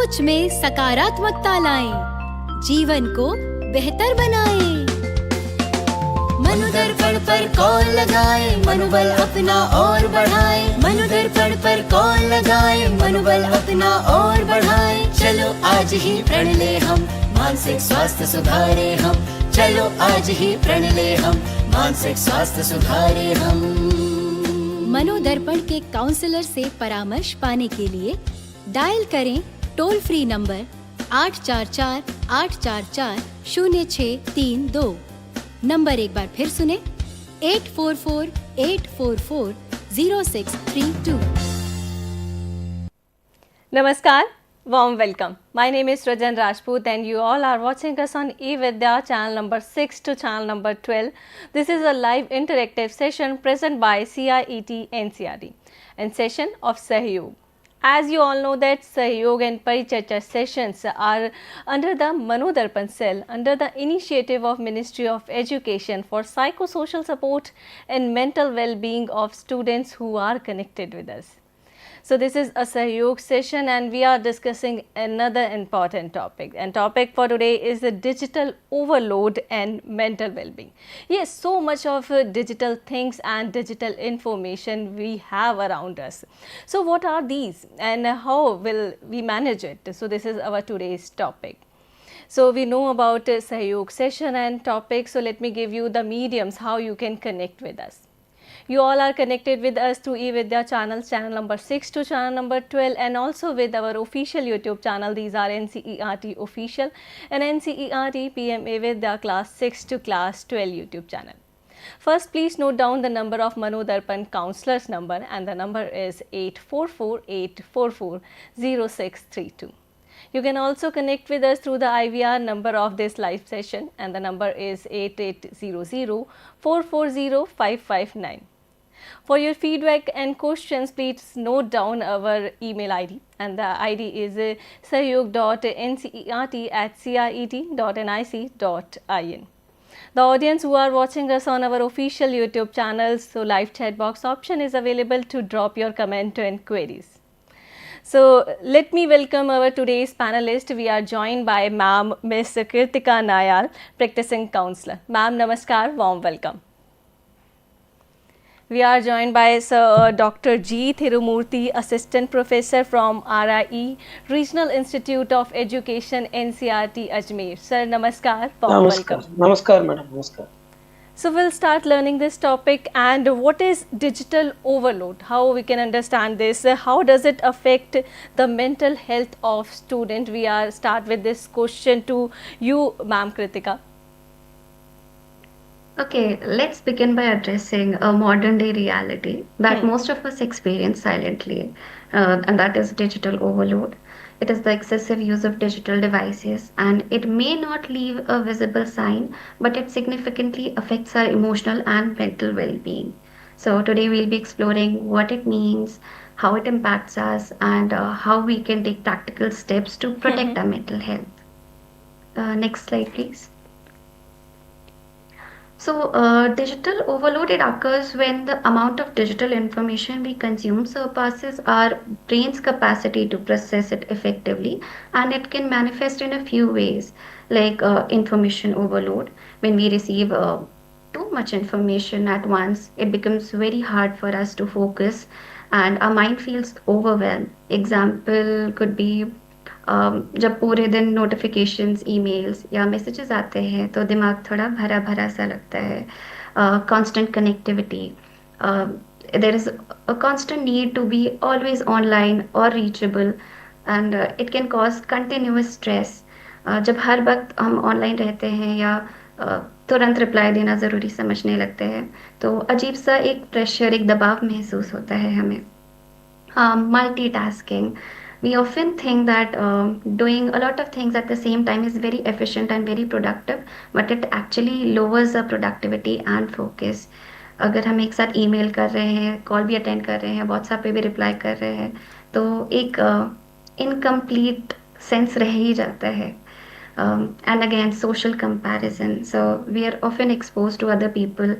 सोच में सकारात्मकता लाएं, जीवन को बेहतर बनाएं। मनोदर्पण पर कॉल लगाएं, मनोबल अपना और बढ़ाएं। मनोदर्पण पर कॉल लगाएं, मनोबल अपना और बढ़ाएं। चलो आज ही प्रण ले हम, मानसिक स्वास्थ्य सुधारे हम। चलो आज ही प्रण ले हम, मानसिक स्वास्थ्य सुधारे हम। मनोदर्पण के काउंसलर से परामर्श पाने के लिए डायल करें टोल फ्री नंबर 844-844-0632। नंबर एक बार फिर सुने, 844-844-0632। Namaskar, warm welcome. My name is Rajan Rajput and you all are watching us on eVidya channel number 6 to channel number 12. This is a live interactive session present by CIET NCERT and session of Sahyog. As you all know that Sahyog and Paricharcha sessions are under the Manodarpan cell under the initiative of Ministry of Education for psychosocial support and mental well-being of students who are connected with us. So this is a Sahyog session and we are discussing another important topic, and topic for today is the digital overload and mental well-being. Yes, so much of digital things and digital information we have around us. So what are these and how will we manage it? So this is our today's topic. So we know about Sahyog session and topic, so let me give you the mediums how you can connect with us. You all are connected with us through eVidya channels, channel number 6 to channel number 12, and also with our official YouTube channel. These are NCERT official and NCERT PMA Vidya class 6 to class 12 YouTube channel. First, please note down the number of Manodarpan counselors number, and the number is 844-844-0632. You can also connect with us through the IVR number of this live session, and the number is 8800-440-559. For your feedback and questions, please note down our email ID, and the ID is sahyog.ncert@ciet.nic.in. The audience who are watching us on our official YouTube channels, so live chat box option is available to drop your comment and queries. So let me welcome our today's panelist. We are joined by Ma'am Miss Kritika Nayal, practicing counselor. Ma'am, namaskar, warm welcome. We are joined by Sir Dr. G. Thirumoorthy, Assistant Professor from RIE, Regional Institute of Education, NCERT, Ajmer. Sir, namaskar, warm welcome. Namaskar, madam. Namaskar. So we'll start learning this topic. And what is digital overload? How we can understand this? How does it affect the mental health of student? We are start with this question to you, Ma'am Kritika. Okay, let's begin by addressing a modern day reality that most of us experience silently, and that is digital overload. It is the excessive use of digital devices, and it may not leave a visible sign, but it significantly affects our emotional and mental well being. So, today we'll be exploring what it means, how it impacts us, and how we can take practical steps to protect our mental health. Next slide, please. So, digital overload, it occurs when the amount of digital information we consume surpasses our brain's capacity to process it effectively, and it can manifest in a few ways, like information overload. When we receive too much information at once, it becomes very hard for us to focus, and our mind feels overwhelmed. Example could be जब पूरे दिन notifications, emails या messages आते हैं तो दिमाग थोड़ा भरा भरा सा लगता है. Constant connectivity, there is a constant need to be always online or reachable, and it can cause continuous stress. जब हर वक्त हम ऑनलाइन रहते हैं या तुरंत रिप्लाई देना ज़रूरी समझने लगते हैं तो अजीब सा एक प्रेशर, एक दबाव महसूस होता है हमें. Multitasking, we often think that doing a lot of things at the same time is very efficient and very productive, but it actually lowers our productivity and focus. अगर हम एक साथ ईमेल कर रहे हैं, कॉल भी अटेंड कर रहे हैं, व्हाट्सएप पे भी रिप्लाई कर रहे हैं, तो एक इनकम्प्लीट सेंस रह ही जाता है. And again, social comparison. So we are often exposed to other people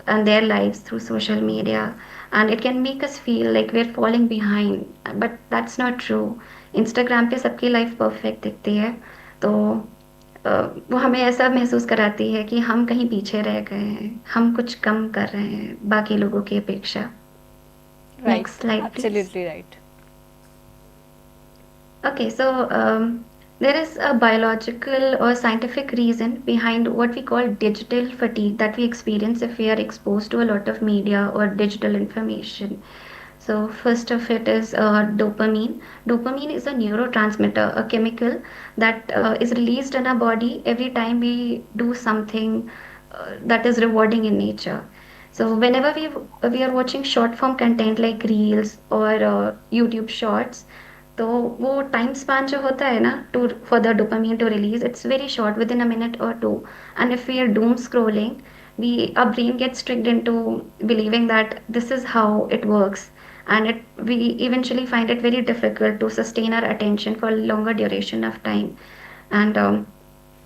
and their lives through social media, and it can make us feel like we're falling behind, but that's not true. Instagram पे सबकी life perfect दिखती है, तो वो हमें ऐसा महसूस कराती है कि हम कहीं पीछे रह गए हैं, हम कुछ कम कर रहे हैं बाकी लोगों की अपेक्षा। Right, next slide please. absolutely right. Okay, so there is a biological or scientific reason behind what we call digital fatigue that we experience if we are exposed to a lot of media or digital information. So, first of it is dopamine. Dopamine is a neurotransmitter, a chemical that is released in our body every time we do something that is rewarding in nature. So, whenever we are watching short form content like reels or YouTube shorts, तो वो time span जो होता है ना to for the dopamine to release, it's very short within a minute और two, and if we are doom scrolling, we our brain gets tricked into believing that this is how it works, and we eventually find it very difficult to sustain our attention for a longer duration of time, and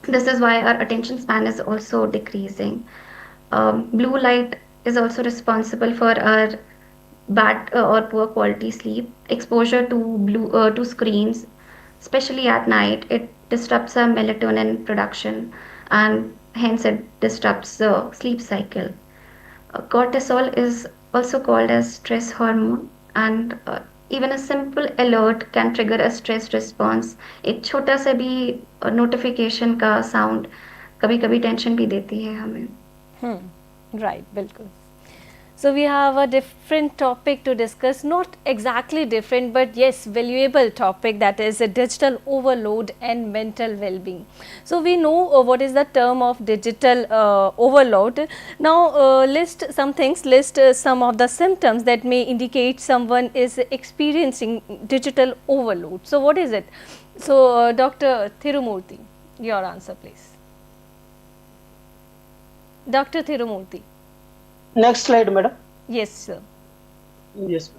this is why our attention span is also decreasing. Blue light is also responsible for our bad or poor quality sleep. Exposure to blue to screens, especially at night, it disrupts our melatonin production, and hence it disrupts the sleep cycle. Cortisol is also called as stress hormone, and even a simple alert can trigger a stress response. एक छोटा सा भी notification का sound कभी कभी tension भी देती है हमें. Right, बिल्कुल. So we have a different topic to discuss, not exactly different, but yes, valuable topic, that is a digital overload and mental well-being. So we know what is the term of digital overload. Now list some things, list some of the symptoms that may indicate someone is experiencing digital overload. So what is it? So Dr. Thirumoorthy, your answer please. Dr. Thirumoorthy. Next slide, madam. Yes, sir. Yes,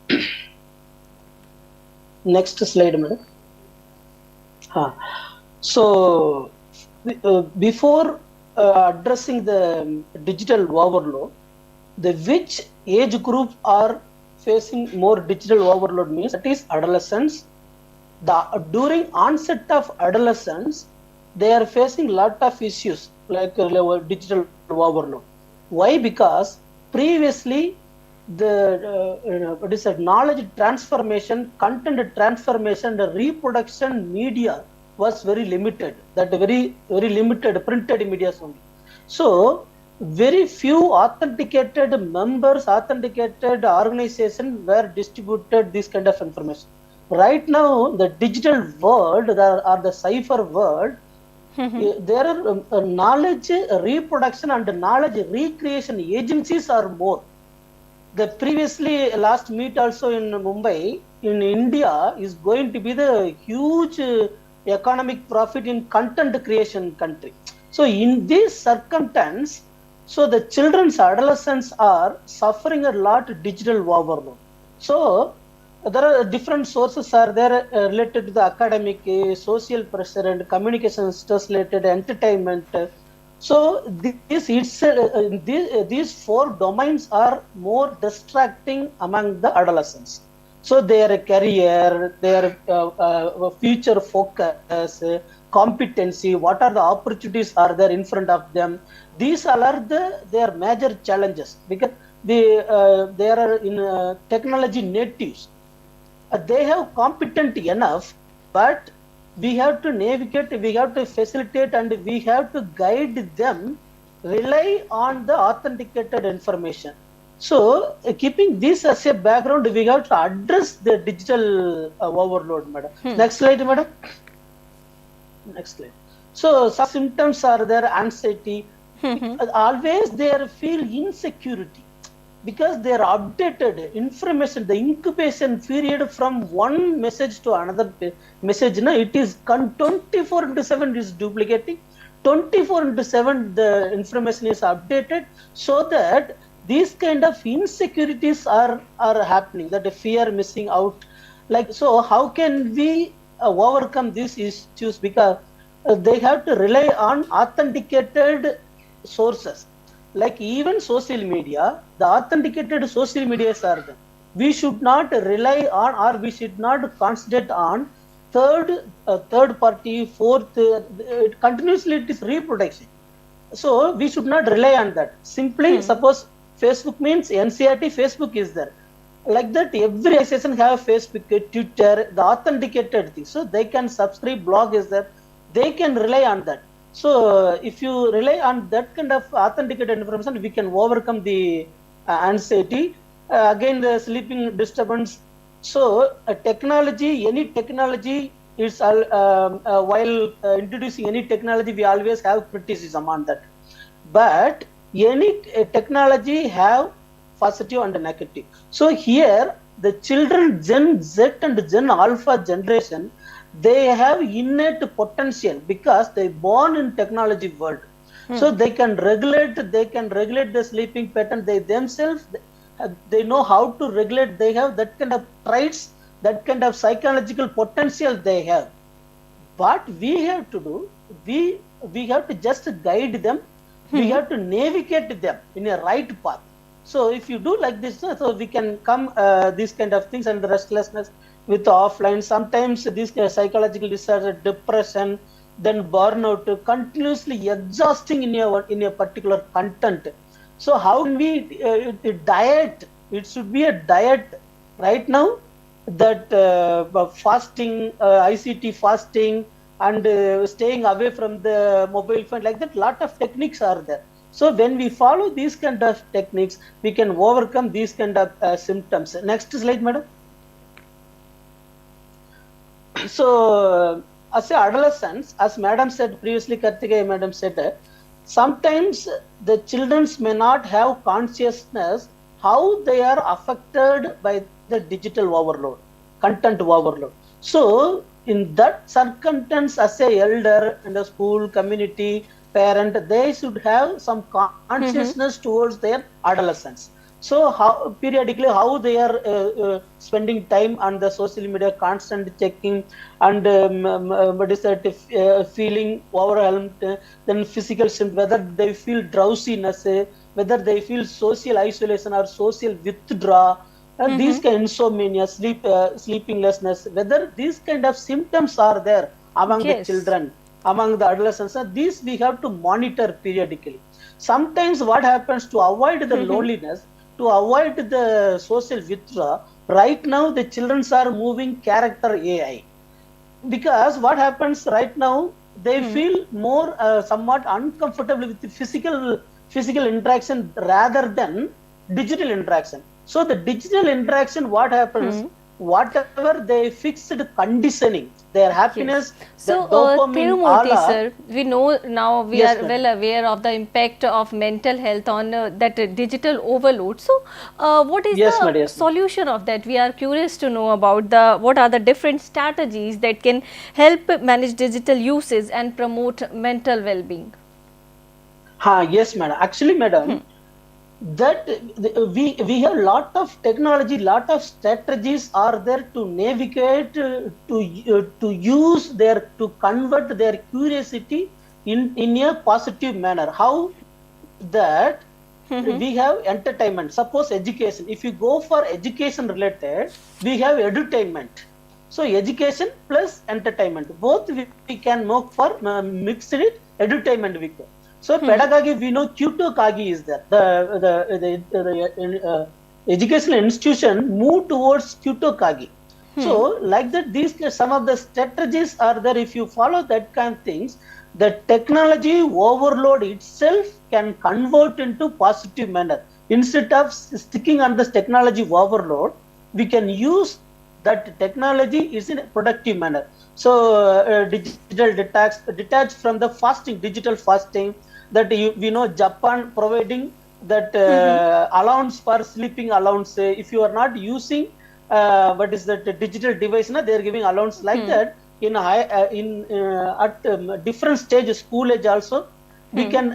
madam. Next slide, madam. So, before addressing the digital overload, which age group are facing more digital overload means that is adolescents. During onset of adolescence, they are facing lot of issues like digital overload. Why? Because previously the what is it, knowledge transformation, content transformation, the reproduction media was very limited. That very limited printed media only. So very few authenticated members, authenticated organization were distributed this kind of information. Right now, the digital world or the cipher world, there are knowledge reproduction and knowledge recreation agencies are more. The previously last meet also in Mumbai, in India is going to be the huge economic profit in content creation country. So in this circumstance, so the children's adolescents are suffering a lot digital overload. So there are different sources are there related to the academic, social pressure and communication stress related entertainment. So these four domains are more distracting among the adolescents. So their career, their future focus, competency, what are the opportunities are there in front of them. These all are their major challenges because they are in technology natives. They have competent enough, but we have to navigate, we have to facilitate, and we have to guide them, rely on the authenticated information. So keeping this as a background, we have to address the digital overload, madam. Next slide, madam. Next slide. So some symptoms are there: anxiety, always they feel insecurity, because they are updated information, the incubation period from one message to another message, it is 24/7 is duplicating, 24/7 the information is updated, so that these kind of insecurities are happening, that the fear missing out. Like, so how can we overcome these issues? Because they have to rely on authenticated sources. Like even social media, the authenticated social medias are there. we should not rely on, or we should not concentrate on third party, fourth, continuously it is reproduction. So we should not rely on that. Simply, suppose Facebook means NCRT, Facebook is there. Like that, every association have Facebook, Twitter, the authenticated thing. So they can subscribe, blog is there. They can rely on that. So if you rely on that kind of authenticated information, we can overcome the anxiety. Again, the sleeping disturbance. So technology, any technology is while introducing any technology, we always have criticism on that. But any technology have positive and negative. So here the children Gen Z and Gen Alpha generation, they have innate potential because they born in technology world. So they can regulate the sleeping pattern. They themselves, they know how to regulate. They have that kind of traits, that kind of psychological potential they have. What we have to do, we have to just guide them. We have to navigate them in a right path. So if you do like this, so we can come these kind of things, and the restlessness with offline. Sometimes these psychological disorders, depression, then burnout, continuously exhausting in a particular content. So how can we diet? It should be a diet right now. That fasting, ICT fasting, and staying away from the mobile phone, like that, lot of techniques are there. So when we follow these kind of techniques, we can overcome these kind of symptoms. Next slide, madam. So as adolescents, as madam said previously, Kritika madam said, sometimes the children may not have consciousness how they are affected by the digital overload, content overload. So in that circumstance, as a elder in the school, community, parent, they should have some consciousness towards their adolescents. So how periodically how they are spending time on the social media, constant checking, and what is that, feeling overwhelmed, then physical symptoms, whether they feel drowsiness, whether they feel social isolation or social withdrawal, these kind of insomnia, sleepinglessness, whether these kind of symptoms are there among the children, among the adolescents, these we have to monitor periodically. Sometimes what happens, to avoid the loneliness, to avoid the social withdrawal, right now the children are moving character AI. Because what happens right now, they feel more somewhat uncomfortable with the physical interaction rather than digital interaction. So the digital interaction, what happens, whatever they fixed conditioning, their happiness, so Thirumoorthy sir, we know now, we are well aware of the impact of mental health on that digital overload. So what is the solution of that? We are curious to know about what are the different strategies that can help manage digital uses and promote mental well-being. Yes madam, actually madam, that we have lot of technology, lot of strategies are there to navigate, to use their, to convert their curiosity in a positive manner. How that we have entertainment, suppose education, if you go for education related, we have edutainment. So education plus entertainment, both we can make for mixed it, edutainment we can. So pedagogy, we know Kyoto Kagi is there. The educational institution move towards Kyoto Kagi. So like that, these some of the strategies are there. If you follow that kind of things, the technology overload itself can convert into positive manner. Instead of sticking on this technology overload, we can use that technology is in a productive manner. So digital detach from the fasting, digital fasting, that we know Japan providing that allowance for sleeping allowance. If you are not using what is that digital device, they are giving allowance like that. In at different stages, school age also, we can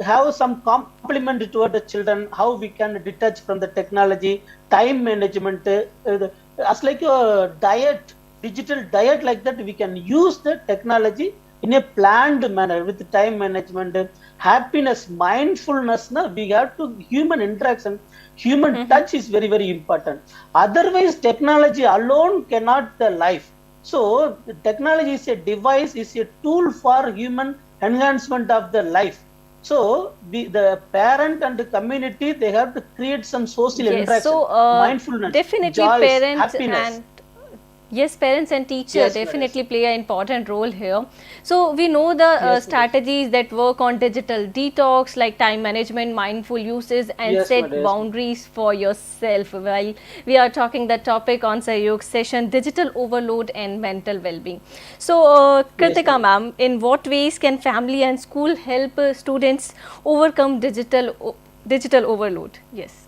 have some compliment toward the children, how we can detach from the technology, time management, as like a diet, digital diet, like that we can use the technology in a planned manner with time management, happiness, mindfulness. Na, we have to human interaction, human touch is very, very important. Otherwise, technology alone cannot the life. So technology is a device, is a tool for human enhancement of the life. So the parent and the community, they have to create some social Yes, interaction, so mindfulness, definitely joys, parents happiness. and yes, parents and teacher Yes, madam. definitely play an important role here. So we know the Yes, madam. strategies that work on digital detox like time management, mindful uses and Yes, set madam. Yes, madam. boundaries for yourself while we are talking the topic on Sahyog session, digital overload and mental well-being. So Yes, Kritika madam. ma'am, in what ways can family and school help students overcome digital overload? Yes.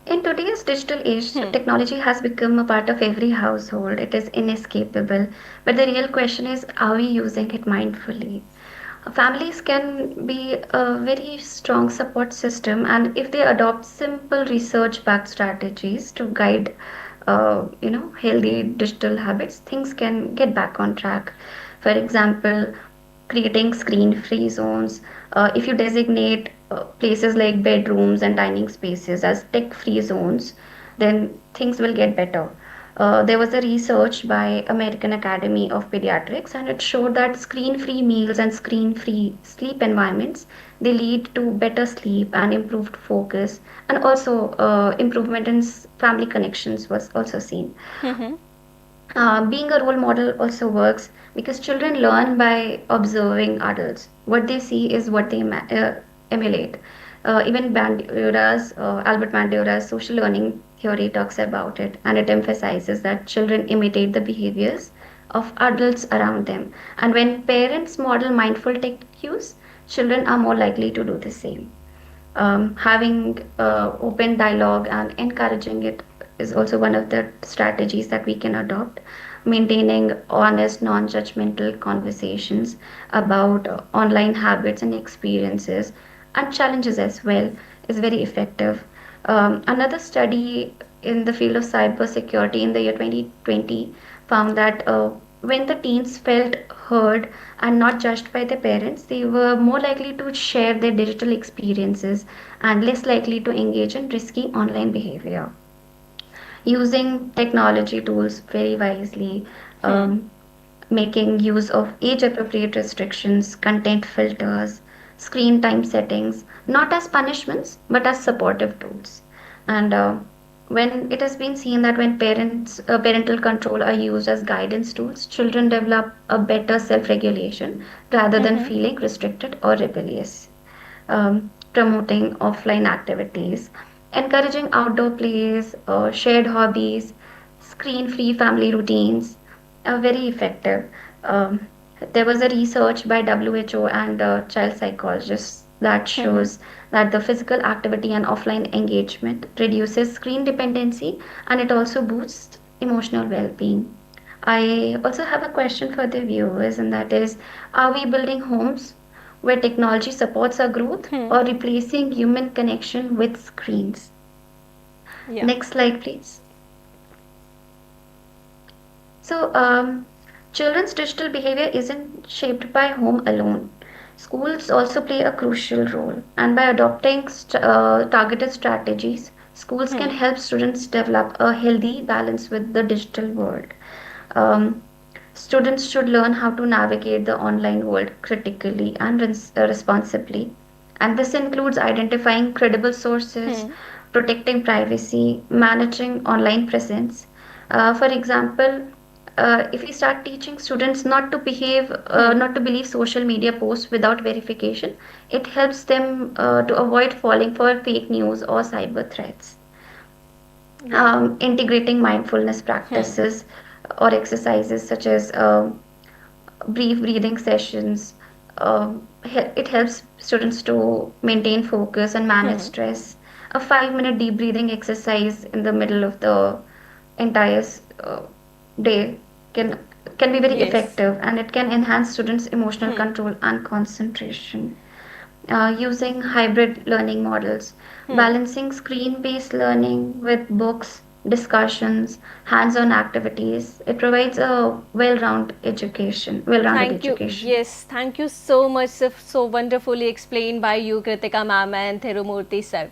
In today's digital age, technology has become a part of every household. It is inescapable. But the real question is, are we using it mindfully? Families can be a very strong support system, and if they adopt simple research-backed strategies to guide, healthy digital habits, things can get back on track. For example, creating screen-free zones. If you designate places like bedrooms and dining spaces as tech-free zones, then things will get better. There was a research by American Academy of Pediatrics, and it showed that screen-free meals and screen-free sleep environments, they lead to better sleep and improved focus, and also improvement in family connections was also seen. Being a role model also works because children learn by observing adults. What they see is what they emulate. Even Albert Bandura's social learning theory talks about it, and it emphasizes that children imitate the behaviors of adults around them. And when parents model mindful tech use, children are more likely to do the same. Having open dialogue and encouraging it is also one of the strategies that we can adopt. Maintaining honest, non judgmental conversations about online habits and experiences and challenges as well is very effective. Another study in the field of cybersecurity in the year 2020 found that when the teens felt heard and not judged by their parents, they were more likely to share their digital experiences and less likely to engage in risky online behavior. Using technology tools very wisely, um, making use of age appropriate restrictions, content filters, screen time settings, not as punishments but as supportive tools. And when it has been seen that when parental control are used as guidance tools, children develop a better self regulation rather than feeling restricted or rebellious. Promoting offline activities, encouraging outdoor plays, shared hobbies, screen free family routines are very effective. Um, there was a research by WHO and child psychologists that shows that the physical activity and offline engagement reduces screen dependency and it also boosts emotional well being. I also have a question for the viewers, and that is, are we building homes where technology supports our growth or replacing human connection with screens? Yeah. Next slide, please. So, children's digital behavior isn't shaped by home alone. Schools also play a crucial role, and by adopting targeted strategies, schools can help students develop a healthy balance with the digital world. Um, Students should learn how to navigate the online world critically and responsibly. And this includes identifying credible sources, protecting privacy, managing online presence. For example, if we start teaching students not to believe social media posts without verification, it helps them to avoid falling for fake news or cyber threats. Integrating mindfulness practices or exercises such as brief breathing sessions. It helps students to maintain focus and manage stress. A 5-minute deep breathing exercise in the middle of the entire uh, day can can be very Yes. effective, and it can enhance students' emotional control and concentration. Using hybrid learning models, balancing screen based learning with books, discussions, hands-on activities. It provides a well-rounded Thank you. education. Yes, thank you so much. So wonderfully explained by you, Kritika ma'am and Thirumoorthy sir.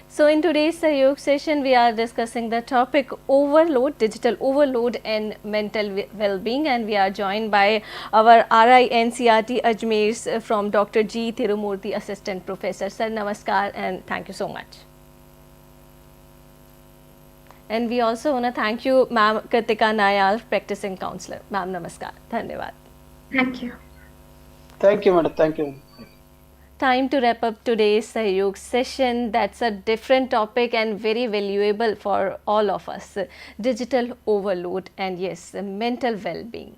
So in today's Sahyog session, we are discussing the topic overload, digital overload and mental well-being, and we are joined by our RI NCERT Ajmer from Dr. G. Thirumoorthy, Assistant Professor. Sir, namaskar and thank you so much. And we also want to thank you, Ma'am Kritika Nayal, practicing counselor. Ma'am, namaskar. Dhanyavad. Thank you. Thank you, madam. Thank you. Time to wrap up today's Sahyog session. That's a different topic and very valuable for all of us. Digital overload and yes, mental well-being.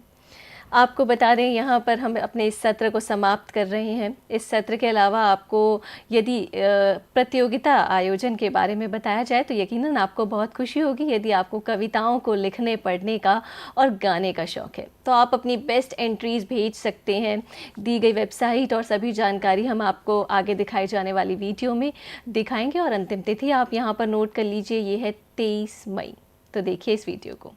आपको बता दें यहाँ पर हम अपने इस सत्र को समाप्त कर रहे हैं। इस सत्र के अलावा आपको यदि प्रतियोगिता आयोजन के बारे में बताया जाए तो यकीनन आपको बहुत खुशी होगी यदि आपको कविताओं को लिखने पढ़ने का और गाने का शौक़ है तो आप अपनी बेस्ट एंट्रीज़ भेज सकते हैं। दी गई वेबसाइट और सभी जानकारी हम आपको आगे दिखाई जाने वाली वीडियो में दिखाएंगे और अंतिम तिथि आप यहाँ पर नोट कर लीजिए, ये है 23 मई। तो देखिए इस वीडियो को।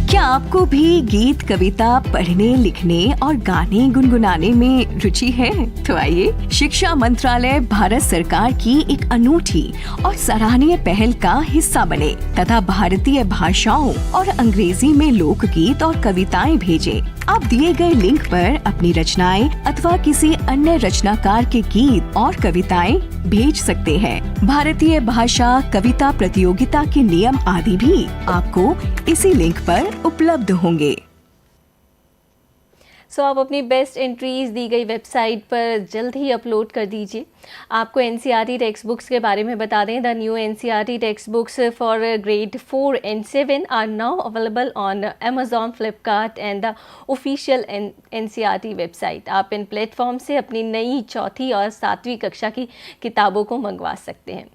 क्या आपको भी गीत, कविता पढ़ने, लिखने और गाने गुनगुनाने में रुचि है? तो आइए शिक्षा मंत्रालय भारत सरकार की एक अनूठी और सराहनीय पहल का हिस्सा बने तथा भारतीय भाषाओं और अंग्रेजी में लोकगीत और कविताएं भेजें। आप दिए गए लिंक पर अपनी रचनाएं अथवा किसी अन्य रचनाकार के गीत और कविताएं भेज सकते हैं। भारतीय भाषा कविता प्रतियोगिता के नियम आदि भी आपको इसी लिंक पर उपलब्ध होंगे। सो आप अपनी बेस्ट एंट्रीज़ दी गई वेबसाइट पर जल्द ही अपलोड कर दीजिए। आपको एनसीईआरटी टेक्स्ट बुक्स के बारे में बता दें। The new NCERT text books for grade 4 and 7 are now available on Amazon, Flipkart and the official NCERT website. आप इन प्लेटफॉर्म से अपनी नई चौथी और 7वीं कक्षा की किताबों को मंगवा सकते हैं।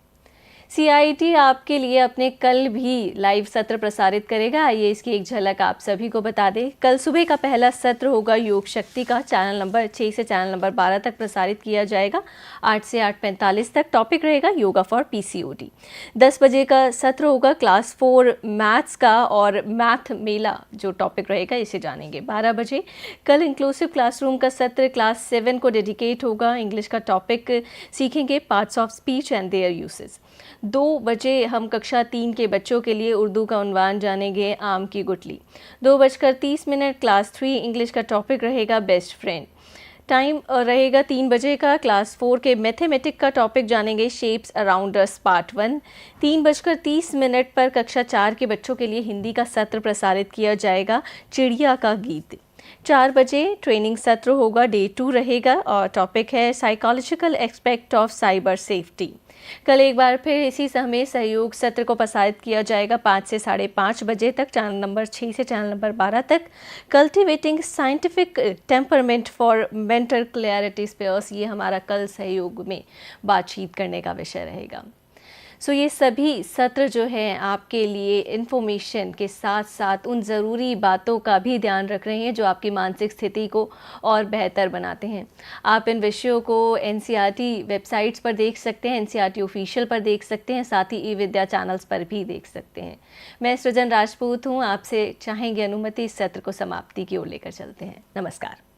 CIT आपके लिए अपने कल भी लाइव सत्र प्रसारित करेगा। आइए इसकी एक झलक आप सभी को बता दें। कल सुबह का पहला सत्र होगा योगशक्ति का, चैनल नंबर 6 से चैनल नंबर 12 तक प्रसारित किया जाएगा। 8 से 8:45 तक टॉपिक रहेगा योगा फॉर PCOD। 10 बजे का सत्र होगा क्लास 4 मैथ्स का और मैथ मेला जो टॉपिक रहेगा इसे जानेंगे। 12 बजे कल इंक्लूसिव क्लासरूम का सत्र क्लास 7 को डेडिकेट होगा। इंग्लिश का टॉपिक सीखेंगे parts of speech and their usage. 2 बजे हम कक्षा 3 के बच्चों के लिए उर्दू का उन्वान जानेंगे आम की गुठली। 2:30 क्लास 3 इंग्लिश का टॉपिक रहेगा बेस्ट फ्रेंड। टाइम रहेगा 3 बजे का क्लास 4 के मैथमेटिक का टॉपिक जानेंगे शेप्स अराउंड अस पार्ट 1। 3:30 पर कक्षा 4 के बच्चों के लिए हिंदी का सत्र प्रसारित किया जाएगा चिड़िया का गीत। 4 बजे ट्रेनिंग सत्र होगा, डे 2 रहेगा और टॉपिक है psychological aspect of cyber safety. कल एक बार फिर इसी समय सहयोग सत्र को प्रसारित किया जाएगा 5 से 5:30 बजे तक, चैनल नंबर 6 से चैनल नंबर 12 तक। Cultivating scientific temperament for mental clarity spheres, ये हमारा कल सहयोग में बातचीत करने का विषय रहेगा। सो ये सभी सत्र जो हैं आपके लिए इन्फॉर्मेशन के साथ साथ उन ज़रूरी बातों का भी ध्यान रख रहे हैं जो आपकी मानसिक स्थिति को और बेहतर बनाते हैं। आप इन विषयों को एनसीईआरटी वेबसाइट्स पर देख सकते हैं, एनसीईआरटी ऑफिशियल पर देख सकते हैं, साथ ही ई-विद्या चैनल्स पर भी देख सकते हैं। मैं सृजन राजपूत हूँ, आपसे चाहेंगे अनुमति इस सत्र को समाप्ति की ओर लेकर चलते हैं। नमस्कार।